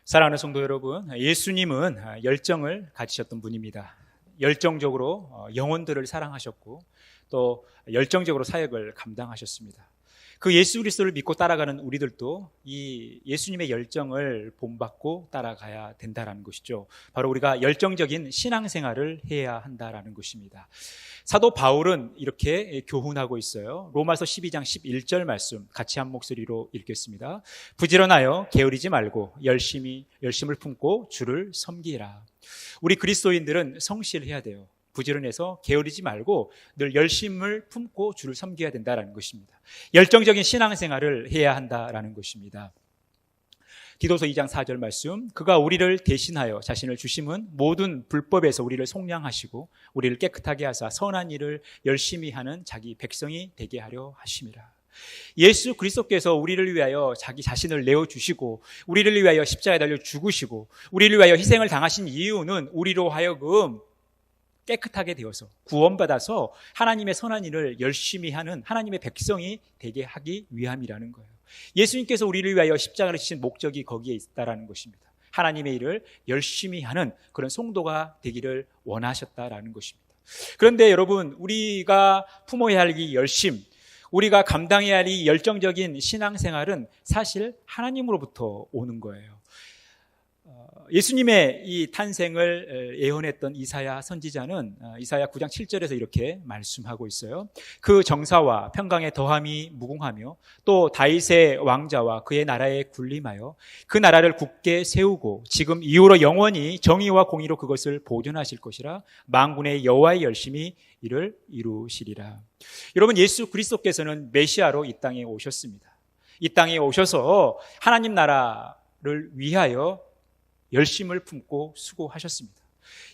사랑하는 성도 여러분, 예수님은 열정을 가지셨던 분입니다. 열정적으로 영혼들을 사랑하셨고 또 열정적으로 사역을 감당하셨습니다. 그 예수 그리스도를 믿고 따라가는 우리들도 이 예수님의 열정을 본받고 따라가야 된다는 것이죠. 바로 우리가 열정적인 신앙생활을 해야 한다는 것입니다. 사도 바울은 이렇게 교훈하고 있어요. 로마서 12장 11절 말씀 같이 한 목소리로 읽겠습니다. 부지런하여 게으르지 말고 열심을 품고 주를 섬기라. 우리 그리스도인들은 성실해야 돼요. 부지런해서 게으르지 말고 늘 열심을 품고 주를 섬겨야 된다는 것입니다. 열정적인 신앙생활을 해야 한다는 것입니다. 디도서 2장 4절 말씀, 그가 우리를 대신하여 자신을 주심은 모든 불법에서 우리를 속량하시고 우리를 깨끗하게 하사 선한 일을 열심히 하는 자기 백성이 되게 하려 하심이라. 예수 그리스도께서 우리를 위하여 자기 자신을 내어주시고 우리를 위하여 십자가에 달려 죽으시고 우리를 위하여 희생을 당하신 이유는 우리로 하여금 깨끗하게 되어서 구원받아서 하나님의 선한 일을 열심히 하는 하나님의 백성이 되게 하기 위함이라는 거예요. 예수님께서 우리를 위하여 십자가를 지신 목적이 거기에 있다는 것입니다. 하나님의 일을 열심히 하는 그런 성도가 되기를 원하셨다라는 것입니다. 그런데 여러분, 우리가 품어야 할 이 열심, 우리가 감당해야 할 이 열정적인 신앙생활은 사실 하나님으로부터 오는 거예요. 예수님의 이 탄생을 예언했던 이사야 선지자는 이사야 9장 7절에서 이렇게 말씀하고 있어요. 그 정사와 평강의 더함이 무궁하며 또 다윗의 왕자와 그의 나라에 군림하여 그 나라를 굳게 세우고 지금 이후로 영원히 정의와 공의로 그것을 보존하실 것이라. 만군의 여호와의 열심히 이를 이루시리라. 여러분, 예수 그리스도께서는 메시아로 이 땅에 오셨습니다. 이 땅에 오셔서 하나님 나라를 위하여 열심을 품고 수고하셨습니다.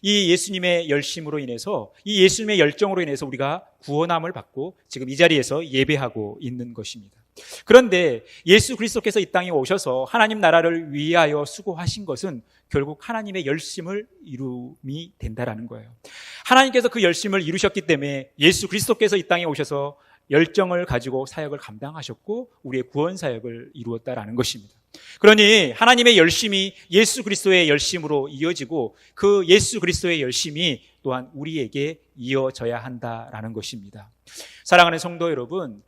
이 예수님의 열심으로 인해서, 이 예수님의 열정으로 인해서 우리가 구원함을 받고 지금 이 자리에서 예배하고 있는 것입니다. 그런데 예수 그리스도께서 이 땅에 오셔서 하나님 나라를 위하여 수고하신 것은 결국 하나님의 열심을 이룸이 된다라는 거예요. 하나님께서 그 열심을 이루셨기 때문에 예수 그리스도께서 이 땅에 오셔서 열정을 가지고 사역을 감당하셨고 우리의 구원 사역을 이루었다라는 것입니다. 그러니 하나님의 열심이 예수 그리스도의 열심으로 이어지고 그 예수 그리스도의 열심이 또한 우리에게 이어져야 한다라는 것입니다. 사랑하는 성도 여러분,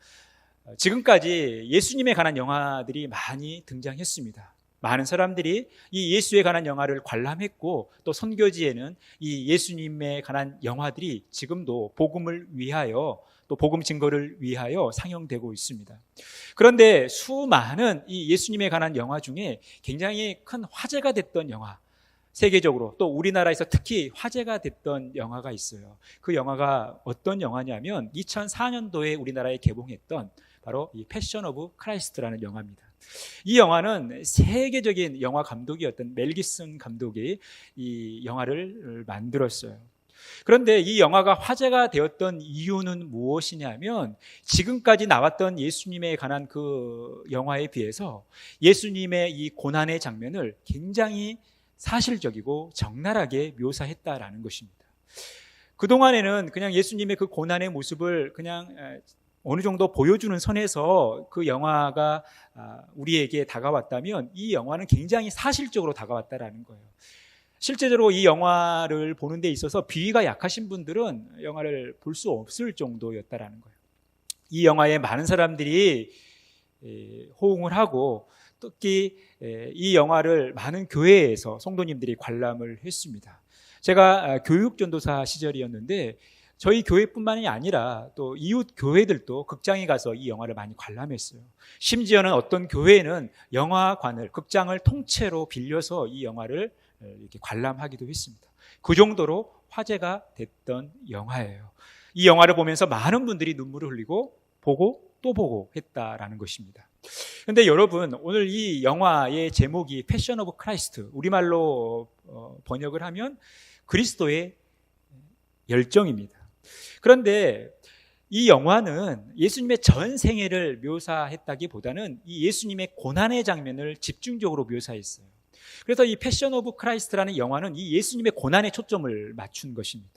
지금까지 예수님에 관한 영화들이 많이 등장했습니다. 많은 사람들이 이 예수에 관한 영화를 관람했고 또 선교지에는 이 예수님에 관한 영화들이 지금도 복음을 위하여 또 복음 증거를 위하여 상영되고 있습니다. 그런데 수많은 이 예수님에 관한 영화 중에 굉장히 큰 화제가 됐던 영화, 세계적으로 또 우리나라에서 특히 화제가 됐던 영화가 있어요. 그 영화가 어떤 영화냐면 2004년도에 우리나라에 개봉했던 바로 이 패션 오브 크라이스트라는 영화입니다. 이 영화는 세계적인 영화 감독이었던 멜 깁슨 감독이 이 영화를 만들었어요. 그런데 이 영화가 화제가 되었던 이유는 무엇이냐면 지금까지 나왔던 예수님에 관한 그 영화에 비해서 예수님의 이 고난의 장면을 굉장히 사실적이고 적나라하게 묘사했다라는 것입니다. 그동안에는 그냥 예수님의 그 고난의 모습을 그냥 어느 정도 보여주는 선에서 그 영화가 우리에게 다가왔다면 이 영화는 굉장히 사실적으로 다가왔다라는 거예요. 실제적으로 이 영화를 보는 데 있어서 비위가 약하신 분들은 영화를 볼 수 없을 정도였다라는 거예요. 이 영화에 많은 사람들이 호응을 하고 특히 이 영화를 많은 교회에서 성도님들이 관람을 했습니다. 제가 교육전도사 시절이었는데 저희 교회뿐만이 아니라 또 이웃 교회들도 극장에 가서 이 영화를 많이 관람했어요. 심지어는 어떤 교회는 영화관을, 극장을 통째로 빌려서 이 영화를 이렇게 관람하기도 했습니다. 그 정도로 화제가 됐던 영화예요. 이 영화를 보면서 많은 분들이 눈물을 흘리고 보고 또 보고 했다라는 것입니다. 그런데 여러분, 오늘 이 영화의 제목이 패션 오브 크라이스트, 우리말로 번역을 하면 그리스도의 열정입니다. 그런데 이 영화는 예수님의 전 생애를 묘사했다기보다는 이 예수님의 고난의 장면을 집중적으로 묘사했어요. 그래서 이 패션 오브 크라이스트라는 영화는 이 예수님의 고난에 초점을 맞춘 것입니다.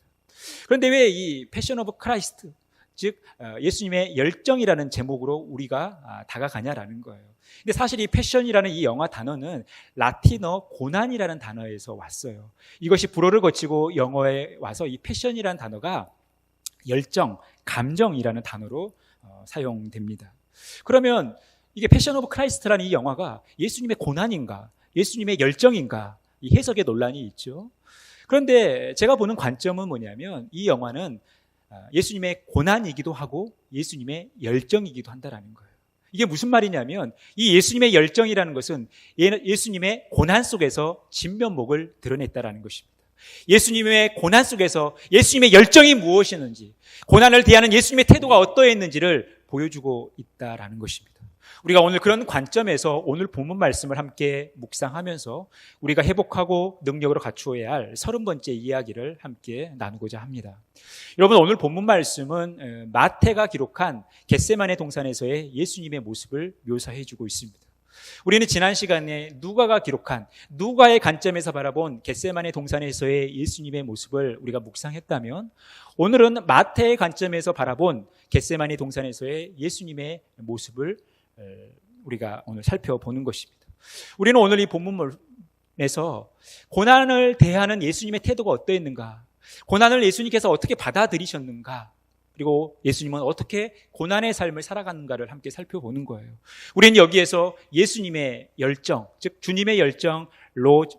그런데 왜 이 패션 오브 크라이스트, 즉 예수님의 열정이라는 제목으로 우리가 다가가냐라는 거예요. 근데 사실 이 패션이라는 이 영어 단어는 라틴어 고난이라는 단어에서 왔어요. 이것이 불어를 거치고 영어에 와서 이 패션이라는 단어가 열정, 감정이라는 단어로 사용됩니다. 그러면 이게 패션 오브 크라이스트라는 이 영화가 예수님의 고난인가, 예수님의 열정인가, 이 해석의 논란이 있죠. 그런데 제가 보는 관점은 뭐냐면 이 영화는 예수님의 고난이기도 하고 예수님의 열정이기도 한다는 거예요. 이게 무슨 말이냐면 이 예수님의 열정이라는 것은 예수님의 고난 속에서 진면목을 드러냈다라는 것입니다. 예수님의 고난 속에서 예수님의 열정이 무엇이었는지, 고난을 대하는 예수님의 태도가 어떠했는지를 보여주고 있다라는 것입니다. 우리가 오늘 그런 관점에서 오늘 본문 말씀을 함께 묵상하면서 우리가 회복하고 능력으로 갖추어야 할 30번째 이야기를 함께 나누고자 합니다. 여러분, 오늘 본문 말씀은 마태가 기록한 겟세마네 동산에서의 예수님의 모습을 묘사해 주고 있습니다. 우리는 지난 시간에 누가가 기록한, 누가의 관점에서 바라본 겟세마네 동산에서의 예수님의 모습을 우리가 묵상했다면, 오늘은 마태의 관점에서 바라본 겟세마네 동산에서의 예수님의 모습을 우리가 오늘 살펴보는 것입니다. 우리는 오늘 이 본문에서 고난을 대하는 예수님의 태도가 어떠했는가, 고난을 예수님께서 어떻게 받아들이셨는가, 그리고 예수님은 어떻게 고난의 삶을 살아가는가를 함께 살펴보는 거예요. 우리는 여기에서 예수님의 열정, 즉 주님의 열정,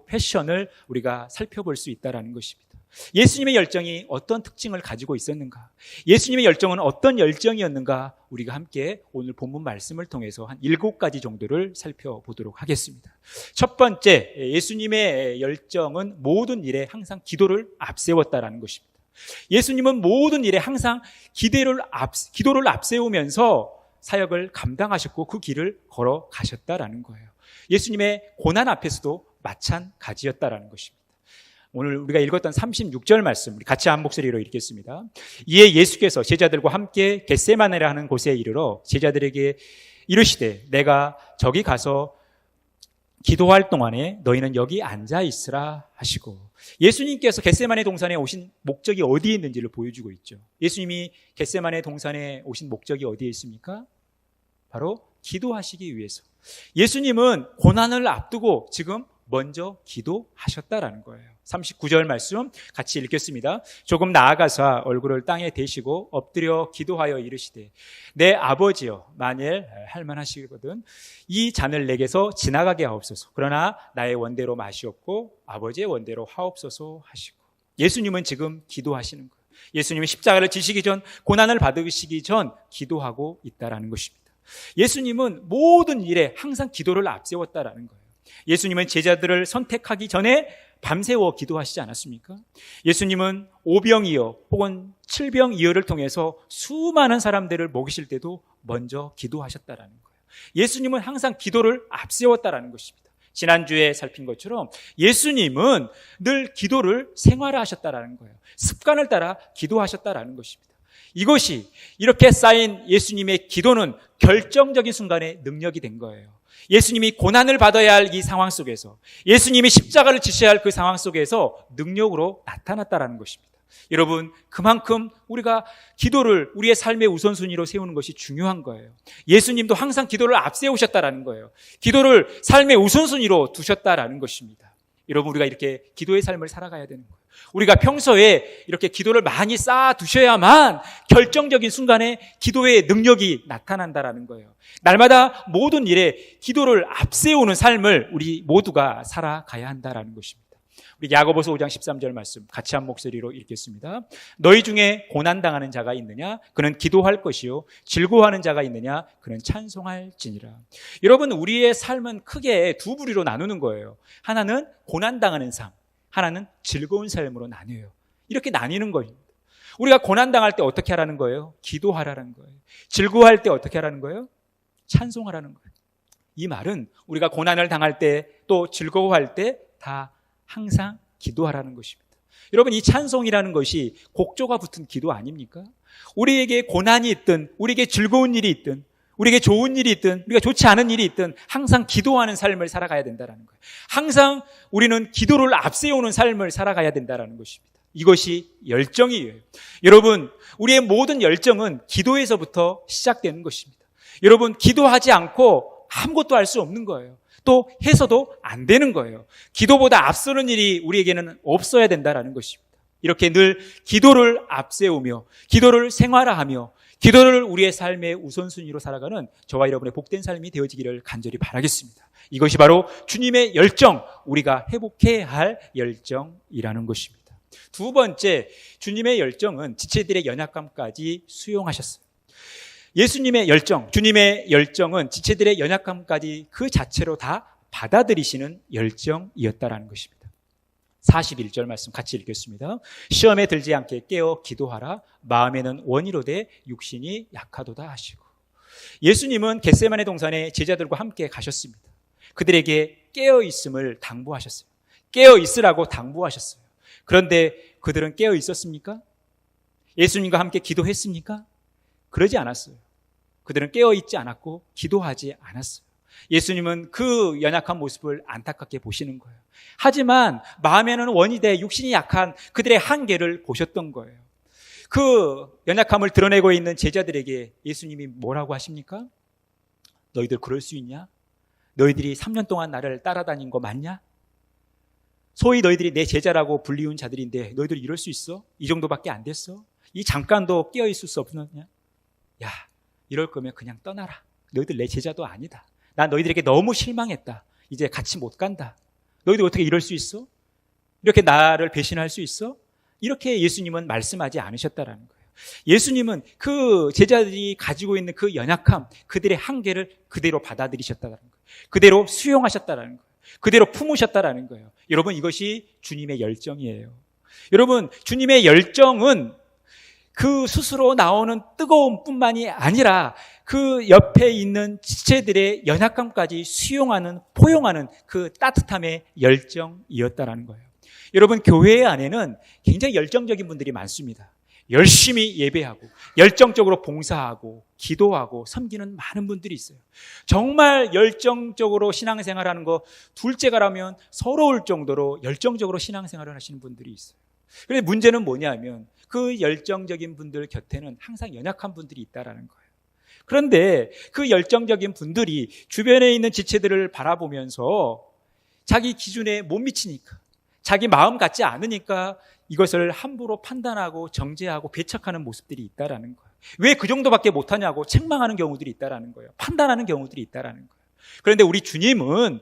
패션을 우리가 살펴볼 수 있다는 것입니다. 예수님의 열정이 어떤 특징을 가지고 있었는가, 예수님의 열정은 어떤 열정이었는가, 우리가 함께 오늘 본문 말씀을 통해서 한 7가지 정도를 살펴보도록 하겠습니다. 첫 번째, 예수님의 열정은 모든 일에 항상 기도를 앞세웠다라는 것입니다. 예수님은 모든 일에 항상 기도를 앞세우면서 사역을 감당하셨고 그 길을 걸어가셨다라는 거예요. 예수님의 고난 앞에서도 마찬가지였다라는 것입니다. 오늘 우리가 읽었던 36절 말씀, 우리 같이 한 목소리로 읽겠습니다. 이에 예수께서 제자들과 함께 겟세마네라 하는 곳에 이르러 제자들에게 이르시되 내가 저기 가서 기도할 동안에 너희는 여기 앉아 있으라 하시고, 예수님께서 겟세마네 동산에 오신 목적이 어디에 있는지를 보여주고 있죠. 예수님이 겟세마네 동산에 오신 목적이 어디에 있습니까? 바로 기도하시기 위해서. 예수님은 고난을 앞두고 지금 먼저 기도하셨다라는 거예요. 39절 말씀 같이 읽겠습니다. 조금 나아가서 얼굴을 땅에 대시고 엎드려 기도하여 이르시되 내 아버지여, 만일 할만하시거든 이 잔을 내게서 지나가게 하옵소서. 그러나 나의 원대로 마시옵고 아버지의 원대로 하옵소서 하시고, 예수님은 지금 기도하시는 거예요. 예수님은 십자가를 지시기 전, 고난을 받으시기 전 기도하고 있다라는 것입니다. 예수님은 모든 일에 항상 기도를 앞세웠다라는 거예요. 예수님은 제자들을 선택하기 전에 밤새워 기도하시지 않았습니까? 예수님은 오병이어 혹은 칠병이어를 통해서 수많은 사람들을 먹이실 때도 먼저 기도하셨다라는 거예요. 예수님은 항상 기도를 앞세웠다라는 것입니다. 지난주에 살핀 것처럼 예수님은 늘 기도를 생활화하셨다라는 거예요. 습관을 따라 기도하셨다라는 것입니다. 이것이 이렇게 쌓인 예수님의 기도는 결정적인 순간에 능력이 된 거예요. 예수님이 고난을 받아야 할 이 상황 속에서, 예수님이 십자가를 지셔야 할 그 상황 속에서 능력으로 나타났다라는 것입니다. 여러분, 그만큼 우리가 기도를 우리의 삶의 우선순위로 세우는 것이 중요한 거예요. 예수님도 항상 기도를 앞세우셨다라는 거예요. 기도를 삶의 우선순위로 두셨다라는 것입니다. 여러분, 우리가 이렇게 기도의 삶을 살아가야 되는 거예요. 우리가 평소에 이렇게 기도를 많이 쌓아두셔야만 결정적인 순간에 기도의 능력이 나타난다라는 거예요. 날마다 모든 일에 기도를 앞세우는 삶을 우리 모두가 살아가야 한다라는 것입니다. 우리 야고보서 5장 13절 말씀 같이 한 목소리로 읽겠습니다. 너희 중에 고난당하는 자가 있느냐? 그는 기도할 것이요. 즐거워하는 자가 있느냐? 그는 찬송할지니라. 여러분, 우리의 삶은 크게 두 부류로 나누는 거예요. 하나는 고난당하는 삶, 하나는 즐거운 삶으로 나뉘어요. 이렇게 나뉘는 거예요. 우리가 고난당할 때 어떻게 하라는 거예요? 기도하라는 거예요. 즐거워할 때 어떻게 하라는 거예요? 찬송하라는 거예요. 이 말은 우리가 고난을 당할 때 또 즐거워할 때 다 항상 기도하라는 것입니다. 여러분, 이 찬송이라는 것이 곡조가 붙은 기도 아닙니까? 우리에게 고난이 있든, 우리에게 즐거운 일이 있든, 우리에게 좋은 일이 있든, 우리가 좋지 않은 일이 있든 항상 기도하는 삶을 살아가야 된다는 거예요. 항상 우리는 기도를 앞세우는 삶을 살아가야 된다는 것입니다. 이것이 열정이에요. 여러분, 우리의 모든 열정은 기도에서부터 시작되는 것입니다. 여러분, 기도하지 않고 아무것도 할 수 없는 거예요. 또 해서도 안 되는 거예요. 기도보다 앞서는 일이 우리에게는 없어야 된다는 것입니다. 이렇게 늘 기도를 앞세우며 기도를 생활화하며 기도를 우리의 삶의 우선순위로 살아가는 저와 여러분의 복된 삶이 되어지기를 간절히 바라겠습니다. 이것이 바로 주님의 열정, 우리가 회복해야 할 열정이라는 것입니다. 두 번째, 주님의 열정은 지체들의 연약함까지 수용하셨어요. 예수님의 열정, 주님의 열정은 지체들의 연약함까지 그 자체로 다 받아들이시는 열정이었다라는 것입니다. 41절 말씀 같이 읽겠습니다. 시험에 들지 않게 깨어 기도하라. 마음에는 원이로되 육신이 약하도다 하시고. 예수님은 겟세마네 동산에 제자들과 함께 가셨습니다. 그들에게 깨어 있음을 당부하셨어요. 깨어 있으라고 당부하셨어요. 그런데 그들은 깨어 있었습니까? 예수님과 함께 기도했습니까? 그러지 않았어요. 그들은 깨어 있지 않았고 기도하지 않았어요. 예수님은 그 연약한 모습을 안타깝게 보시는 거예요. 하지만 마음에는 원이 돼 육신이 약한 그들의 한계를 보셨던 거예요. 그 연약함을 드러내고 있는 제자들에게 예수님이 뭐라고 하십니까? 너희들 그럴 수 있냐? 너희들이 3년 동안 나를 따라다닌 거 맞냐? 소위 너희들이 내 제자라고 불리운 자들인데 너희들 이럴 수 있어? 이 정도밖에 안 됐어? 이 잠깐도 깨어 있을 수 없느냐? 야, 이럴 거면 그냥 떠나라. 너희들 내 제자도 아니다. 난 너희들에게 너무 실망했다. 이제 같이 못 간다. 너희들 어떻게 이럴 수 있어? 이렇게 나를 배신할 수 있어? 이렇게 예수님은 말씀하지 않으셨다라는 거예요. 예수님은 그 제자들이 가지고 있는 그 연약함, 그들의 한계를 그대로 받아들이셨다라는 거예요. 그대로 수용하셨다라는 거예요. 그대로 품으셨다라는 거예요. 여러분, 이것이 주님의 열정이에요. 여러분, 주님의 열정은 그 스스로 나오는 뜨거움뿐만이 아니라 그 옆에 있는 지체들의 연약함까지 수용하는, 포용하는 그 따뜻함의 열정이었다라는 거예요. 여러분, 교회 안에는 굉장히 열정적인 분들이 많습니다. 열심히 예배하고 열정적으로 봉사하고 기도하고 섬기는 많은 분들이 있어요. 정말 열정적으로 신앙생활하는 거 둘째가라면 서러울 정도로 열정적으로 신앙생활을 하시는 분들이 있어요. 그런데 문제는 뭐냐면 그 열정적인 분들 곁에는 항상 연약한 분들이 있다라는 거예요. 그런데 그 열정적인 분들이 주변에 있는 지체들을 바라보면서 자기 기준에 못 미치니까, 자기 마음 같지 않으니까 이것을 함부로 판단하고 정죄하고 배척하는 모습들이 있다라는 거예요. 왜 그 정도밖에 못하냐고 책망하는 경우들이 있다라는 거예요. 판단하는 경우들이 있다라는 거예요. 그런데 우리 주님은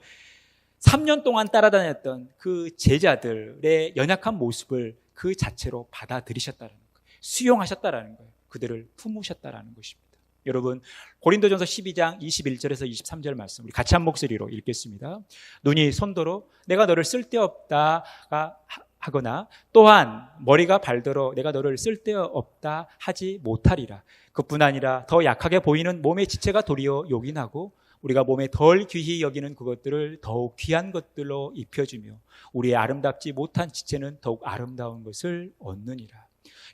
3년 동안 따라다녔던 그 제자들의 연약한 모습을 그 자체로 받아들이셨다라는 거예요. 수용하셨다라는 거예요. 그들을 품으셨다라는 것입니다. 여러분, 고린도전서 12장 21절에서 23절 말씀 우리 같이 한 목소리로 읽겠습니다. 눈이 손도로 내가 너를 쓸데없다 하거나 또한 머리가 발더러 내가 너를 쓸데없다 하지 못하리라. 그뿐 아니라 더 약하게 보이는 몸의 지체가 도리어 요긴하고 우리가 몸에 덜 귀히 여기는 그것들을 더욱 귀한 것들로 입혀주며 우리의 아름답지 못한 지체는 더욱 아름다운 것을 얻느니라.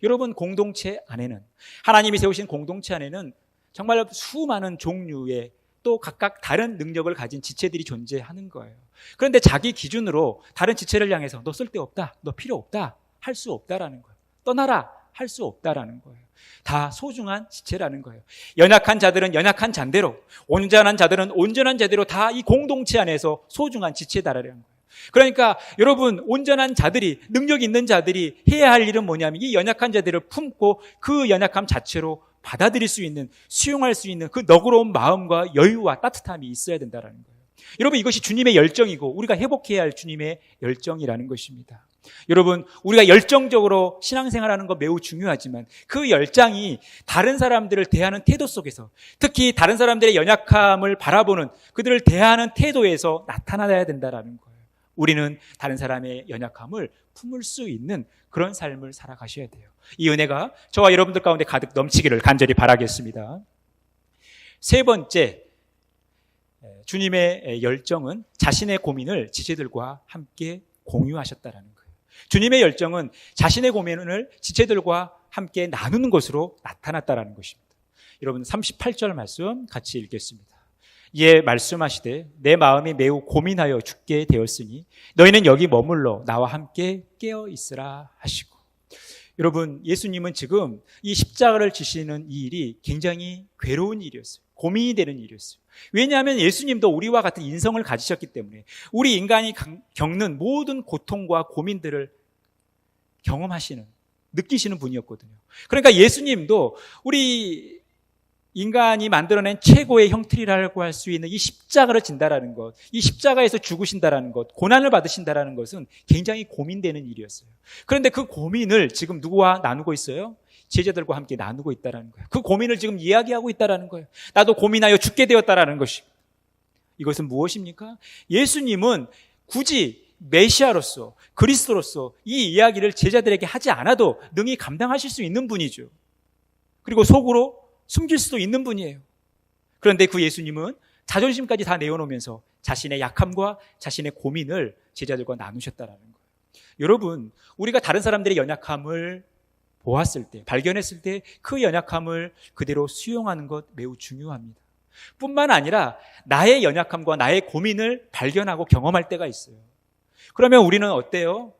여러분, 공동체 안에는, 하나님이 세우신 공동체 안에는 정말 수많은 종류의 또 각각 다른 능력을 가진 지체들이 존재하는 거예요. 그런데 자기 기준으로 다른 지체를 향해서 너 쓸데없다, 너 필요 없다, 할 수 없다라는 거예요. 떠나라, 할 수 없다라는 거예요. 다 소중한 지체라는 거예요. 연약한 자들은 연약한 잔대로, 온전한 자들은 온전한 자대로 다 이 공동체 안에서 소중한 지체다라는 거예요. 그러니까 여러분, 온전한 자들이, 능력 있는 자들이 해야 할 일은 뭐냐면 이 연약한 자들을 품고 그 연약함 자체로 받아들일 수 있는, 수용할 수 있는 그 너그러운 마음과 여유와 따뜻함이 있어야 된다는 거예요. 여러분, 이것이 주님의 열정이고 우리가 회복해야 할 주님의 열정이라는 것입니다. 여러분, 우리가 열정적으로 신앙생활하는 거 매우 중요하지만 그 열정이 다른 사람들을 대하는 태도 속에서, 특히 다른 사람들의 연약함을 바라보는 그들을 대하는 태도에서 나타나야 된다는 거예요. 우리는 다른 사람의 연약함을 품을 수 있는 그런 삶을 살아가셔야 돼요. 이 은혜가 저와 여러분들 가운데 가득 넘치기를 간절히 바라겠습니다. 세 번째, 주님의 열정은 자신의 고민을 지체들과 함께 공유하셨다는 거예요. 주님의 열정은 자신의 고민을 지체들과 함께 나누는 것으로 나타났다는 것입니다. 여러분, 38절 말씀 같이 읽겠습니다. 이에 말씀하시되 내 마음이 매우 고민하여 죽게 되었으니 너희는 여기 머물러 나와 함께 깨어 있으라 하시고. 여러분, 예수님은 지금 이 십자가를 지시는 이 일이 굉장히 괴로운 일이었어요. 고민이 되는 일이었어요. 왜냐하면 예수님도 우리와 같은 인성을 가지셨기 때문에 우리 인간이 겪는 모든 고통과 고민들을 경험하시는, 느끼시는 분이었거든요. 그러니까 예수님도 우리 인간이 만들어낸 최고의 형틀이라고 할 수 있는 이 십자가를 진다라는 것, 이 십자가에서 죽으신다라는 것, 고난을 받으신다라는 것은 굉장히 고민되는 일이었어요. 그런데 그 고민을 지금 누구와 나누고 있어요? 제자들과 함께 나누고 있다라는 거예요. 그 고민을 지금 이야기하고 있다라는 거예요. 나도 고민하여 죽게 되었다라는 것이. 이것은 무엇입니까? 예수님은 굳이 메시아로서, 그리스도로서 이 이야기를 제자들에게 하지 않아도 능히 감당하실 수 있는 분이죠. 그리고 속으로 숨길 수도 있는 분이에요. 그런데 그 예수님은 자존심까지 다 내어놓으면서 자신의 약함과 자신의 고민을 제자들과 나누셨다라는 거예요. 여러분, 우리가 다른 사람들의 연약함을 보았을 때, 발견했을 때 그 연약함을 그대로 수용하는 것 매우 중요합니다. 뿐만 아니라 나의 연약함과 나의 고민을 발견하고 경험할 때가 있어요. 그러면 우리는 어때요?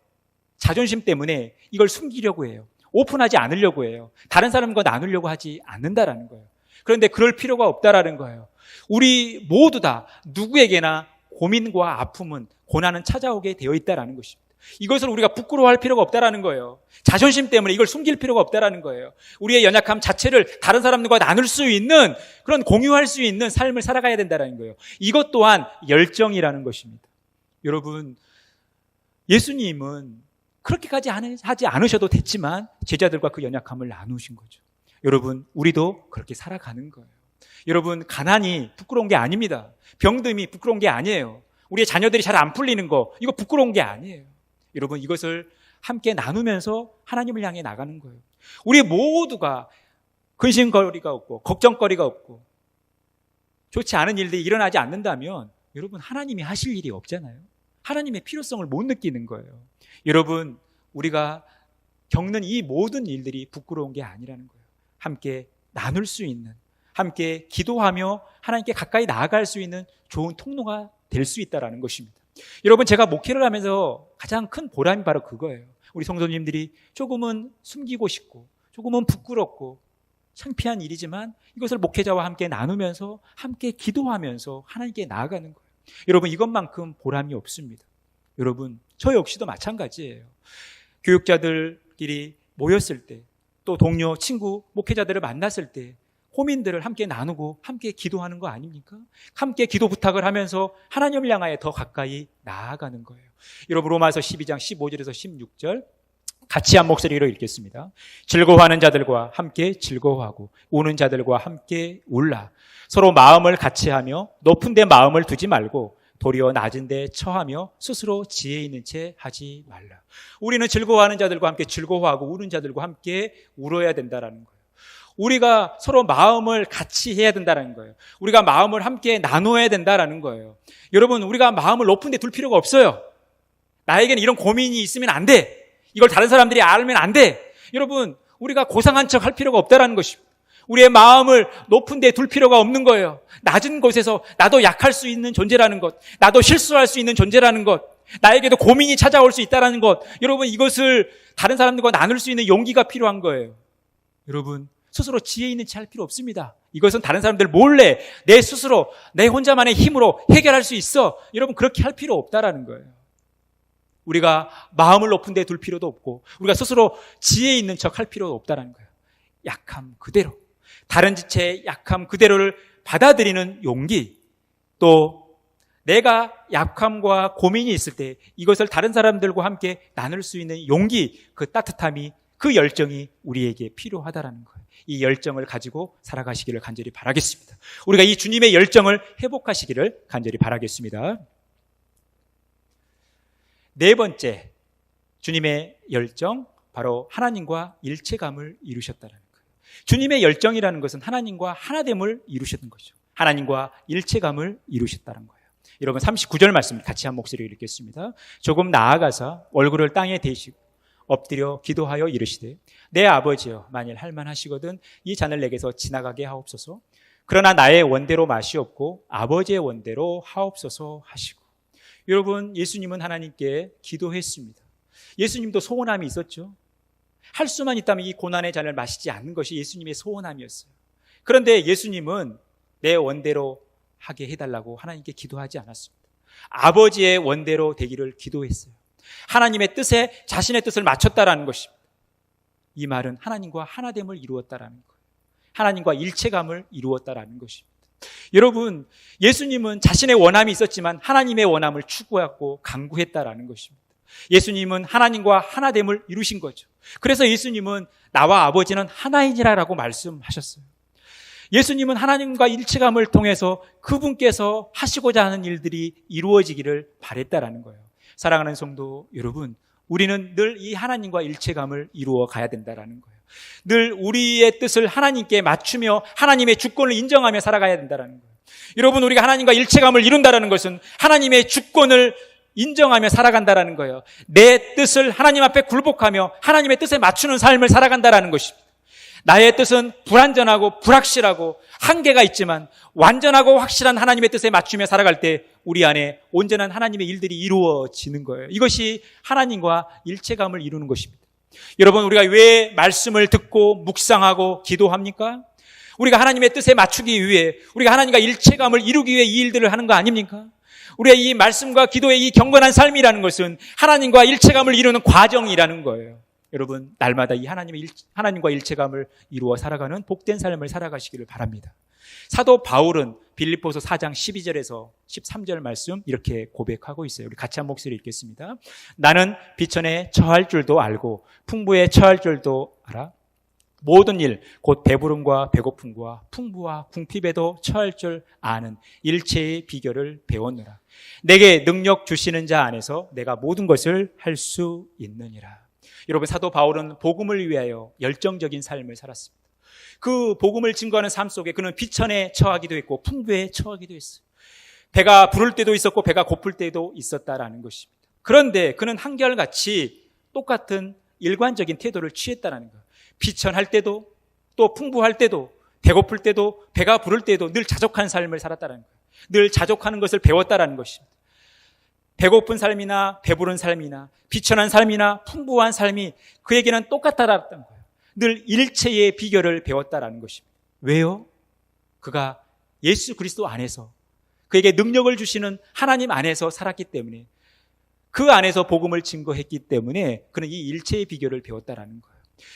자존심 때문에 이걸 숨기려고 해요. 오픈하지 않으려고 해요. 다른 사람과 나누려고 하지 않는다라는 거예요. 그런데 그럴 필요가 없다라는 거예요. 우리 모두 다 누구에게나 고민과 아픔은, 고난은 찾아오게 되어 있다라는 것입니다. 이것을 우리가 부끄러워할 필요가 없다라는 거예요. 자존심 때문에 이걸 숨길 필요가 없다라는 거예요. 우리의 연약함 자체를 다른 사람들과 나눌 수 있는, 그런 공유할 수 있는 삶을 살아가야 된다는 거예요. 이것 또한 열정이라는 것입니다. 여러분, 예수님은 그렇게까지 하지 않으셔도 됐지만 제자들과 그 연약함을 나누신 거죠. 여러분, 우리도 그렇게 살아가는 거예요. 여러분, 가난이 부끄러운 게 아닙니다. 병듦이 부끄러운 게 아니에요. 우리의 자녀들이 잘 안 풀리는 거, 이거 부끄러운 게 아니에요. 여러분, 이것을 함께 나누면서 하나님을 향해 나가는 거예요. 우리 모두가 근심거리가 없고 걱정거리가 없고 좋지 않은 일들이 일어나지 않는다면 여러분, 하나님이 하실 일이 없잖아요. 하나님의 필요성을 못 느끼는 거예요. 여러분, 우리가 겪는 이 모든 일들이 부끄러운 게 아니라는 거예요. 함께 나눌 수 있는, 함께 기도하며 하나님께 가까이 나아갈 수 있는 좋은 통로가 될 수 있다는 것입니다. 여러분, 제가 목회를 하면서 가장 큰 보람이 바로 그거예요. 우리 성도님들이 조금은 숨기고 싶고 조금은 부끄럽고 창피한 일이지만 이것을 목회자와 함께 나누면서 함께 기도하면서 하나님께 나아가는 거예요. 여러분, 이것만큼 보람이 없습니다. 여러분, 저 역시도 마찬가지예요. 교육자들끼리 모였을 때, 또 동료, 친구, 목회자들을 만났을 때 고민들을 함께 나누고 함께 기도하는 거 아닙니까? 함께 기도 부탁을 하면서 하나님을 향하여 더 가까이 나아가는 거예요. 여러분, 로마서 12장 15절에서 16절 같이 한 목소리로 읽겠습니다. 즐거워하는 자들과 함께 즐거워하고 우는 자들과 함께 울라. 서로 마음을 같이 하며 높은 데 마음을 두지 말고 도리어 낮은 데 처하며 스스로 지혜 있는 채 하지 말라. 우리는 즐거워하는 자들과 함께 즐거워하고 우는 자들과 함께 울어야 된다는 거예요. 우리가 서로 마음을 같이 해야 된다는 거예요. 우리가 마음을 함께 나눠야 된다는 거예요. 여러분, 우리가 마음을 높은 데 둘 필요가 없어요. 나에게는 이런 고민이 있으면 안 돼. 이걸 다른 사람들이 알면 안 돼. 여러분, 우리가 고상한 척 할 필요가 없다는 것입니다. 우리의 마음을 높은 데 둘 필요가 없는 거예요. 낮은 곳에서 나도 약할 수 있는 존재라는 것, 나도 실수할 수 있는 존재라는 것, 나에게도 고민이 찾아올 수 있다는 것, 여러분, 이것을 다른 사람들과 나눌 수 있는 용기가 필요한 거예요. 여러분, 스스로 지혜 있는 채 할 필요 없습니다. 이것은 다른 사람들 몰래 내 스스로 내 혼자만의 힘으로 해결할 수 있어. 여러분, 그렇게 할 필요 없다라는 거예요. 우리가 마음을 높은 데 둘 필요도 없고 우리가 스스로 지혜 있는 척 할 필요도 없다라는 거예요. 약함 그대로, 다른 지체의 약함 그대로를 받아들이는 용기, 또 내가 약함과 고민이 있을 때 이것을 다른 사람들과 함께 나눌 수 있는 용기, 그 따뜻함이, 그 열정이 우리에게 필요하다라는 거예요. 이 열정을 가지고 살아가시기를 간절히 바라겠습니다. 우리가 이 주님의 열정을 회복하시기를 간절히 바라겠습니다. 네 번째, 주님의 열정, 바로 하나님과 일체감을 이루셨다는 거예요. 주님의 열정이라는 것은 하나님과 하나됨을 이루셨던 거죠. 하나님과 일체감을 이루셨다는 거예요. 여러분, 39절 말씀 같이 한 목소리로 읽겠습니다. 조금 나아가서 얼굴을 땅에 대시고 엎드려 기도하여 이르시되 내 아버지여, 만일 할만하시거든 이 잔을 내게서 지나가게 하옵소서. 그러나 나의 원대로 마시옵고 아버지의 원대로 하옵소서 하시고. 여러분, 예수님은 하나님께 기도했습니다. 예수님도 소원함이 있었죠. 할 수만 있다면 이 고난의 잔을 마시지 않는 것이 예수님의 소원함이었어요. 그런데 예수님은 내 원대로 하게 해달라고 하나님께 기도하지 않았습니다. 아버지의 원대로 되기를 기도했어요. 하나님의 뜻에 자신의 뜻을 맞췄다라는 것입니다. 이 말은 하나님과 하나됨을 이루었다라는 거예요. 하나님과 일체감을 이루었다라는 것입니다. 여러분, 예수님은 자신의 원함이 있었지만 하나님의 원함을 추구하고 강구했다라는 것입니다. 예수님은 하나님과 하나됨을 이루신 거죠. 그래서 예수님은 나와 아버지는 하나이니라라고 말씀하셨어요. 예수님은 하나님과 일체감을 통해서 그분께서 하시고자 하는 일들이 이루어지기를 바랬다라는 거예요. 사랑하는 성도 여러분, 우리는 늘 이 하나님과 일체감을 이루어 가야 된다라는 거예요. 늘 우리의 뜻을 하나님께 맞추며 하나님의 주권을 인정하며 살아가야 된다라는 거예요. 여러분, 우리가 하나님과 일체감을 이룬다라는 것은 하나님의 주권을 인정하며 살아간다라는 거예요. 내 뜻을 하나님 앞에 굴복하며 하나님의 뜻에 맞추는 삶을 살아간다라는 것입니다. 나의 뜻은 불완전하고 불확실하고 한계가 있지만 완전하고 확실한 하나님의 뜻에 맞추며 살아갈 때 우리 안에 온전한 하나님의 일들이 이루어지는 거예요. 이것이 하나님과 일체감을 이루는 것입니다. 여러분, 우리가 왜 말씀을 듣고 묵상하고 기도합니까? 우리가 하나님의 뜻에 맞추기 위해, 우리가 하나님과 일체감을 이루기 위해 이 일들을 하는 거 아닙니까? 우리의 이 말씀과 기도의 이 경건한 삶이라는 것은 하나님과 일체감을 이루는 과정이라는 거예요. 여러분, 날마다 이 하나님과 일체감을 이루어 살아가는 복된 삶을 살아가시기를 바랍니다. 사도 바울은 빌립보서 4장 12절에서 13절 말씀 이렇게 고백하고 있어요. 우리 같이 한 목소리 읽겠습니다. 나는 비천에 처할 줄도 알고 풍부에 처할 줄도 알아. 모든 일, 곧 배부름과 배고픔과 풍부와 궁핍에도 처할 줄 아는 일체의 비결을 배웠노라. 내게 능력 주시는 자 안에서 내가 모든 것을 할 수 있느니라. 여러분, 사도 바울은 복음을 위하여 열정적인 삶을 살았습니다. 그 복음을 증거하는 삶 속에 그는 비천에 처하기도 했고 풍부에 처하기도 했어요. 배가 부를 때도 있었고 배가 고플 때도 있었다라는 것입니다. 그런데 그는 한결같이 똑같은 일관적인 태도를 취했다라는 거예요. 비천할 때도 또 풍부할 때도 배고플 때도 배가 부를 때도 늘 자족한 삶을 살았다라는 거예요. 늘 자족하는 것을 배웠다라는 것입니다. 배고픈 삶이나 배부른 삶이나 비천한 삶이나 풍부한 삶이 그에게는 똑같다라는 거예요. 늘 일체의 비결을 배웠다라는 것입니다. 왜요? 그가 예수 그리스도 안에서 그에게 능력을 주시는 하나님 안에서 살았기 때문에, 그 안에서 복음을 증거했기 때문에 그는 이 일체의 비결을 배웠다라는 거예요.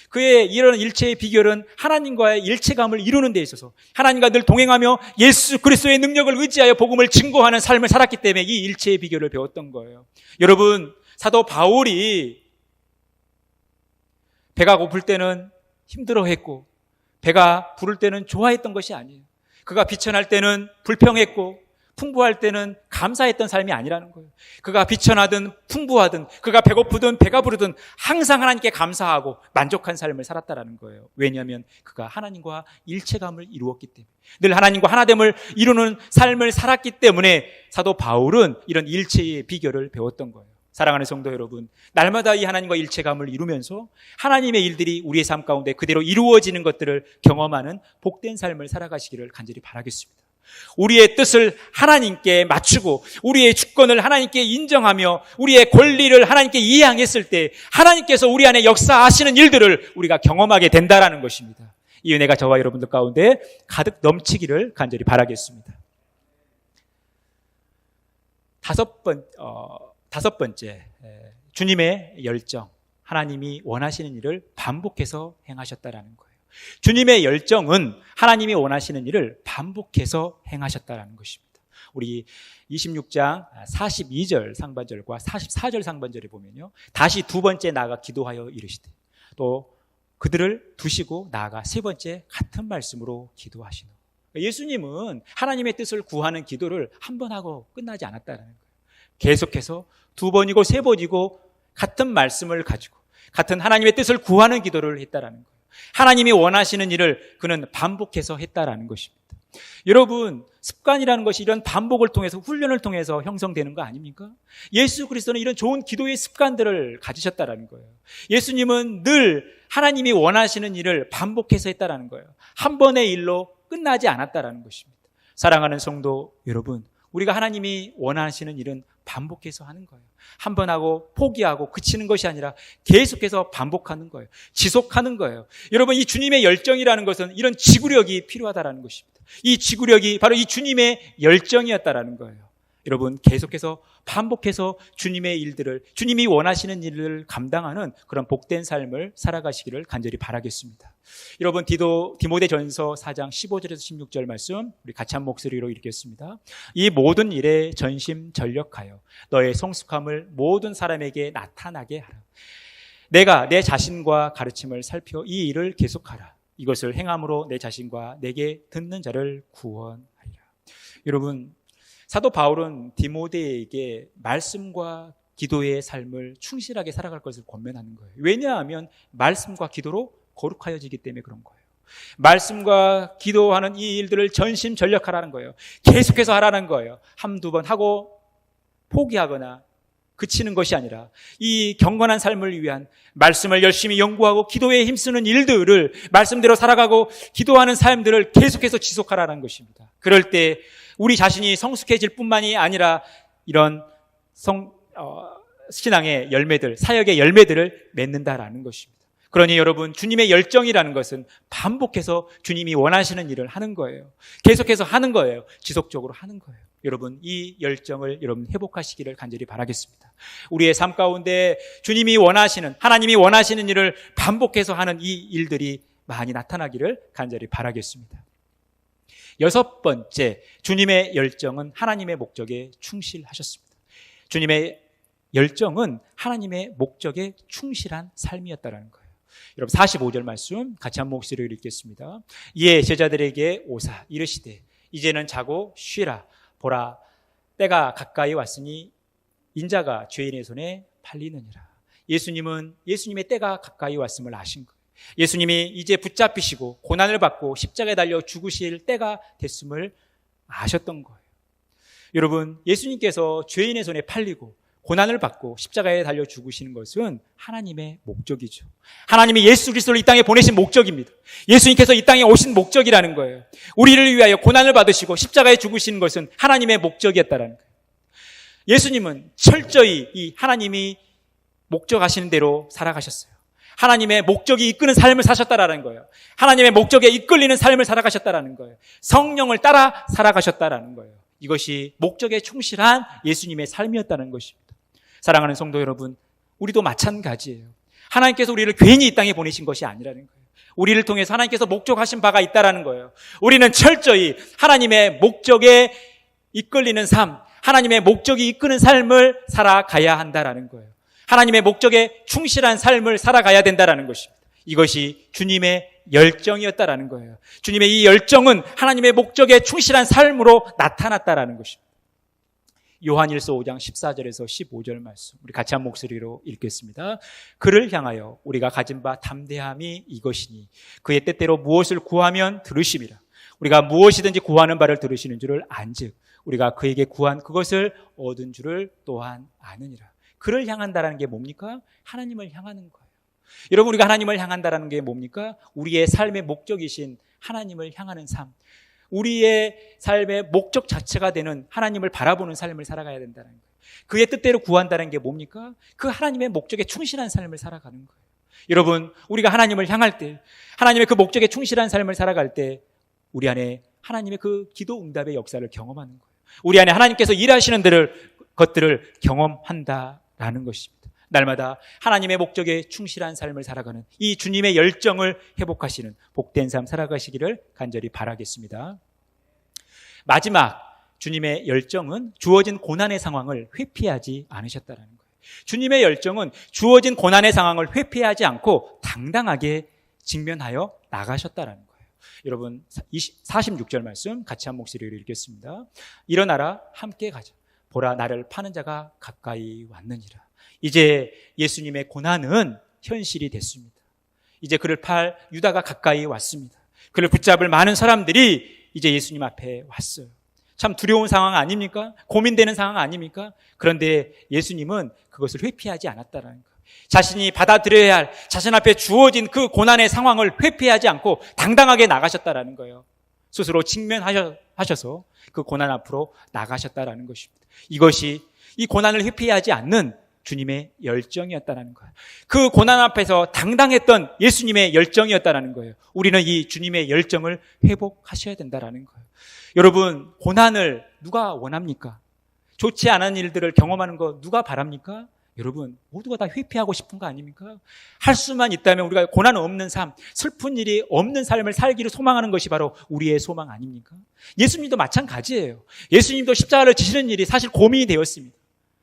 그의 이런 일체의 비결은 하나님과의 일체감을 이루는 데 있어서 하나님과 늘 동행하며 예수 그리스도의 능력을 의지하여 복음을 증거하는 삶을 살았기 때문에 이 일체의 비결을 배웠던 거예요. 여러분, 사도 바울이 배가 고플 때는 힘들어했고 배가 부를 때는 좋아했던 것이 아니에요. 그가 비천할 때는 불평했고 풍부할 때는 감사했던 삶이 아니라는 거예요. 그가 비천하든 풍부하든 그가 배고프든 배가 부르든 항상 하나님께 감사하고 만족한 삶을 살았다라는 거예요. 왜냐하면 그가 하나님과 일체감을 이루었기 때문에, 늘 하나님과 하나됨을 이루는 삶을 살았기 때문에 사도 바울은 이런 일체의 비결을 배웠던 거예요. 사랑하는 성도 여러분, 날마다 이 하나님과 일체감을 이루면서 하나님의 일들이 우리의 삶 가운데 그대로 이루어지는 것들을 경험하는 복된 삶을 살아가시기를 간절히 바라겠습니다. 우리의 뜻을 하나님께 맞추고 우리의 주권을 하나님께 인정하며 우리의 권리를 하나님께 이해했을 때 하나님께서 우리 안에 역사하시는 일들을 우리가 경험하게 된다라는 것입니다. 이 은혜가 저와 여러분들 가운데 가득 넘치기를 간절히 바라겠습니다. 다섯 번째, 주님의 열정, 하나님이 원하시는 일을 반복해서 행하셨다라는 거예요. 주님의 열정은 하나님이 원하시는 일을 반복해서 행하셨다는 것입니다. 우리 26장 42절 상반절과 44절 상반절에 보면요, 다시 두 번째 나아가 기도하여 이르시되 또 그들을 두시고 나아가 세 번째 같은 말씀으로 기도하시노. 예수님은 하나님의 뜻을 구하는 기도를 한 번 하고 끝나지 않았다는 거예요. 계속해서 두 번이고 세 번이고 같은 말씀을 가지고 같은 하나님의 뜻을 구하는 기도를 했다라는 거예요. 하나님이 원하시는 일을 그는 반복해서 했다라는 것입니다. 여러분, 습관이라는 것이 이런 반복을 통해서, 훈련을 통해서 형성되는 거 아닙니까? 예수 그리스도는 이런 좋은 기도의 습관들을 가지셨다라는 거예요. 예수님은 늘 하나님이 원하시는 일을 반복해서 했다라는 거예요. 한 번의 일로 끝나지 않았다라는 것입니다. 사랑하는 성도 여러분, 우리가 하나님이 원하시는 일은 반복해서 하는 거예요. 한 번 하고 포기하고 그치는 것이 아니라 계속해서 반복하는 거예요. 지속하는 거예요. 여러분, 이 주님의 열정이라는 것은 이런 지구력이 필요하다라는 것입니다. 이 지구력이 바로 이 주님의 열정이었다라는 거예요. 여러분, 계속해서 반복해서 주님의 일들을, 주님이 원하시는 일을 감당하는 그런 복된 삶을 살아가시기를 간절히 바라겠습니다. 여러분, 디모데전서 4장 15절에서 16절 말씀 우리 같이 한 목소리로 읽겠습니다. 이 모든 일에 전심전력하여 너의 성숙함을 모든 사람에게 나타나게 하라. 내가 내 자신과 가르침을 살펴 이 일을 계속하라. 이것을 행함으로 내 자신과 내게 듣는 자를 구원하리라. 여러분, 사도 바울은 디모데에게 말씀과 기도의 삶을 충실하게 살아갈 것을 권면하는 거예요. 왜냐하면 말씀과 기도로 거룩하여지기 때문에 그런 거예요. 말씀과 기도하는 이 일들을 전심전력하라는 거예요. 계속해서 하라는 거예요. 한두 번 하고 포기하거나 그치는 것이 아니라 이 경건한 삶을 위한 말씀을 열심히 연구하고 기도에 힘쓰는 일들을 말씀대로 살아가고 기도하는 삶들을 계속해서 지속하라는 것입니다. 그럴 때 우리 자신이 성숙해질 뿐만이 아니라 이런 신앙의 열매들, 사역의 열매들을 맺는다라는 것입니다. 그러니 여러분, 주님의 열정이라는 것은 반복해서 주님이 원하시는 일을 하는 거예요. 계속해서 하는 거예요. 지속적으로 하는 거예요. 여러분, 이 열정을 여러분 회복하시기를 간절히 바라겠습니다. 우리의 삶 가운데 주님이 원하시는, 하나님이 원하시는 일을 반복해서 하는 이 일들이 많이 나타나기를 간절히 바라겠습니다. 여섯 번째, 주님의 열정은 하나님의 목적에 충실하셨습니다. 주님의 열정은 하나님의 목적에 충실한 삶이었다는 거예요. 여러분, 45절 말씀 같이 한 목소리로 읽겠습니다. 이에 제자들에게 오사 이르시되 이제는 자고 쉬라. 보라, 때가 가까이 왔으니 인자가 죄인의 손에 팔리느니라. 예수님은 예수님의 때가 가까이 왔음을 아신 거예요. 예수님이 이제 붙잡히시고 고난을 받고 십자가에 달려 죽으실 때가 됐음을 아셨던 거예요. 여러분, 예수님께서 죄인의 손에 팔리고 고난을 받고 십자가에 달려 죽으시는 것은 하나님의 목적이죠. 하나님이 예수 그리스도를 이 땅에 보내신 목적입니다. 예수님께서 이 땅에 오신 목적이라는 거예요. 우리를 위하여 고난을 받으시고 십자가에 죽으시는 것은 하나님의 목적이었다는 거예요. 예수님은 철저히 이 하나님이 목적하시는 대로 살아가셨어요. 하나님의 목적이 이끄는 삶을 사셨다라는 거예요. 하나님의 목적에 이끌리는 삶을 살아가셨다라는 거예요. 성령을 따라 살아가셨다라는 거예요. 이것이 목적에 충실한 예수님의 삶이었다는 것입니다. 사랑하는 성도 여러분, 우리도 마찬가지예요. 하나님께서 우리를 괜히 이 땅에 보내신 것이 아니라는 거예요. 우리를 통해서 하나님께서 목적하신 바가 있다라는 거예요. 우리는 철저히 하나님의 목적에 이끌리는 삶, 하나님의 목적이 이끄는 삶을 살아가야 한다라는 거예요. 하나님의 목적에 충실한 삶을 살아가야 된다라는 것입니다. 이것이 주님의 열정이었다라는 거예요. 주님의 이 열정은 하나님의 목적에 충실한 삶으로 나타났다라는 것입니다. 요한일서 5장 14절에서 15절 말씀 우리 같이 한 목소리로 읽겠습니다. 그를 향하여 우리가 가진 바 담대함이 이것이니 그의 때때로 무엇을 구하면 들으심이라. 우리가 무엇이든지 구하는 바를 들으시는 줄을 안즉 우리가 그에게 구한 그것을 얻은 줄을 또한 아느니라. 그를 향한다라는 게 뭡니까? 하나님을 향하는 거예요. 여러분, 우리가 하나님을 향한다라는 게 뭡니까? 우리의 삶의 목적이신 하나님을 향하는 삶, 우리의 삶의 목적 자체가 되는 하나님을 바라보는 삶을 살아가야 된다는 거예요. 그의 뜻대로 구한다는 게 뭡니까? 그 하나님의 목적에 충실한 삶을 살아가는 거예요. 여러분, 우리가 하나님을 향할 때, 하나님의 그 목적에 충실한 삶을 살아갈 때 우리 안에 하나님의 그 기도 응답의 역사를 경험하는 거예요. 우리 안에 하나님께서 일하시는 것들을 경험한다라는 것입니다. 날마다 하나님의 목적에 충실한 삶을 살아가는 이 주님의 열정을 회복하시는 복된 삶 살아가시기를 간절히 바라겠습니다. 마지막, 주님의 열정은 주어진 고난의 상황을 회피하지 않으셨다는 거예요. 주님의 열정은 주어진 고난의 상황을 회피하지 않고 당당하게 직면하여 나가셨다는 거예요. 여러분, 46절 말씀 같이 한 목소리로 읽겠습니다. 일어나라, 함께 가자. 보라, 나를 파는 자가 가까이 왔느니라. 이제 예수님의 고난은 현실이 됐습니다. 이제 그를 팔 유다가 가까이 왔습니다. 그를 붙잡을 많은 사람들이 이제 예수님 앞에 왔어요. 참 두려운 상황 아닙니까? 고민되는 상황 아닙니까? 그런데 예수님은 그것을 회피하지 않았다는 거예요. 자신이 받아들여야 할 자신 앞에 주어진 그 고난의 상황을 회피하지 않고 당당하게 나가셨다는 거예요. 스스로 직면하셔서 그 고난 앞으로 나가셨다는 것입니다. 이것이 이 고난을 회피하지 않는 주님의 열정이었다는 거예요. 그 고난 앞에서 당당했던 예수님의 열정이었다는 거예요. 우리는 이 주님의 열정을 회복하셔야 된다는 거예요. 여러분, 고난을 누가 원합니까? 좋지 않은 일들을 경험하는 거 누가 바랍니까? 여러분, 모두가 다 회피하고 싶은 거 아닙니까? 할 수만 있다면 우리가 고난 없는 삶, 슬픈 일이 없는 삶을 살기를 소망하는 것이 바로 우리의 소망 아닙니까? 예수님도 마찬가지예요. 예수님도 십자가를 지시는 일이 사실 고민이 되었습니다.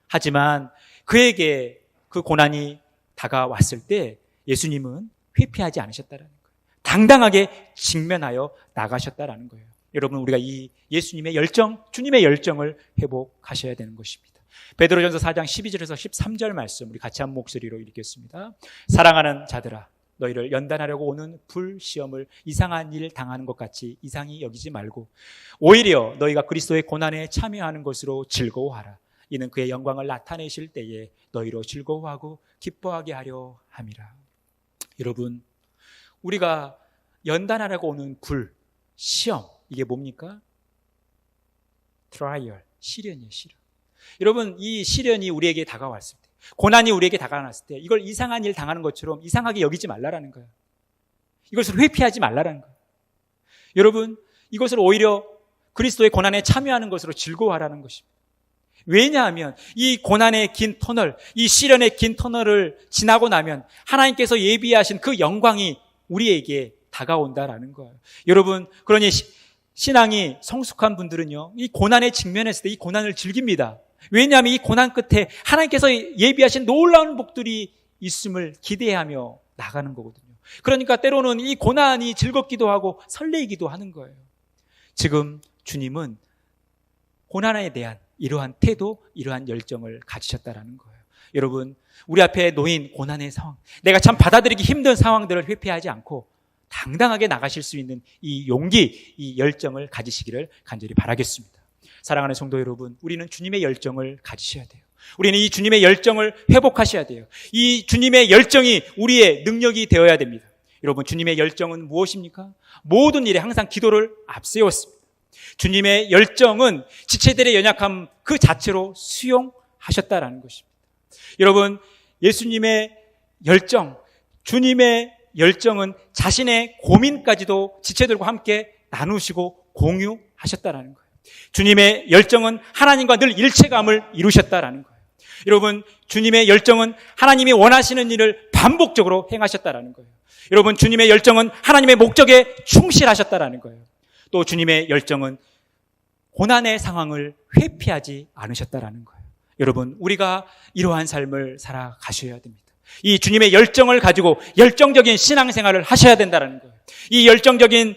하지만 그에게 그 고난이 다가왔을 때 예수님은 회피하지 않으셨다는 거예요. 당당하게 직면하여 나가셨다는 거예요. 여러분, 우리가 이 예수님의 열정, 주님의 열정을 회복하셔야 되는 것입니다. 베드로전서 4장 12절에서 13절 말씀 우리 같이 한 목소리로 읽겠습니다. 사랑하는 자들아, 너희를 연단하려고 오는 불시험을 이상한 일 당하는 것 같이 이상히 여기지 말고 오히려 너희가 그리스도의 고난에 참여하는 것으로 즐거워하라. 이는 그의 영광을 나타내실 때에 너희로 즐거워하고 기뻐하게 하려 함이라. 여러분, 우리가 연단하려고 오는 시험, 이게 뭡니까? 트라이얼, 시련이에요, 시련. 여러분, 이 시련이 우리에게 다가왔을 때, 고난이 우리에게 다가왔을 때 이걸 이상한 일 당하는 것처럼 이상하게 여기지 말라라는 거예요. 이것을 회피하지 말라라는 거예요. 여러분, 이것을 오히려 그리스도의 고난에 참여하는 것으로 즐거워하라는 것입니다. 왜냐하면 이 고난의 긴 터널, 이 시련의 긴 터널을 지나고 나면 하나님께서 예비하신 그 영광이 우리에게 다가온다라는 거예요. 여러분, 그러니 신앙이 성숙한 분들은요, 이 고난에 직면했을 때 이 고난을 즐깁니다. 왜냐하면 이 고난 끝에 하나님께서 예비하신 놀라운 복들이 있음을 기대하며 나가는 거거든요. 그러니까 때로는 이 고난이 즐겁기도 하고 설레이기도 하는 거예요. 지금 주님은 고난에 대한 이러한 태도, 이러한 열정을 가지셨다라는 거예요. 여러분, 우리 앞에 놓인 고난의 상황, 내가 참 받아들이기 힘든 상황들을 회피하지 않고 당당하게 나가실 수 있는 이 용기, 이 열정을 가지시기를 간절히 바라겠습니다. 사랑하는 성도 여러분, 우리는 주님의 열정을 가지셔야 돼요. 우리는 이 주님의 열정을 회복하셔야 돼요. 이 주님의 열정이 우리의 능력이 되어야 됩니다. 여러분, 주님의 열정은 무엇입니까? 모든 일에 항상 기도를 앞세웠습니다. 주님의 열정은 지체들의 연약함 그 자체로 수용하셨다라는 것입니다. 여러분, 예수님의 열정, 주님의 열정은 자신의 고민까지도 지체들과 함께 나누시고 공유하셨다라는 거예요. 주님의 열정은 하나님과 늘 일체감을 이루셨다라는 거예요. 여러분, 주님의 열정은 하나님이 원하시는 일을 반복적으로 행하셨다라는 거예요. 여러분, 주님의 열정은 하나님의 목적에 충실하셨다라는 거예요. 또 주님의 열정은 고난의 상황을 회피하지 않으셨다라는 거예요. 여러분, 우리가 이러한 삶을 살아가셔야 됩니다. 이 주님의 열정을 가지고 열정적인 신앙생활을 하셔야 된다는 거예요. 이 열정적인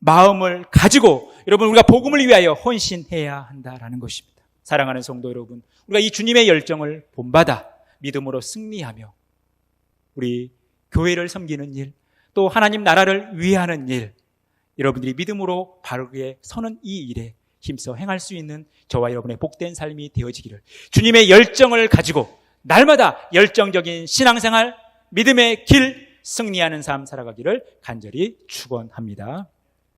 마음을 가지고 여러분, 우리가 복음을 위하여 헌신해야 한다는 것입니다. 사랑하는 성도 여러분, 우리가 이 주님의 열정을 본받아 믿음으로 승리하며 우리 교회를 섬기는 일, 또 하나님 나라를 위하는 일, 여러분들이 믿음으로 바르게 서는 이 일에 힘써 행할 수 있는 저와 여러분의 복된 삶이 되어지기를, 주님의 열정을 가지고 날마다 열정적인 신앙생활, 믿음의 길 승리하는 삶 살아가기를 간절히 축원합니다.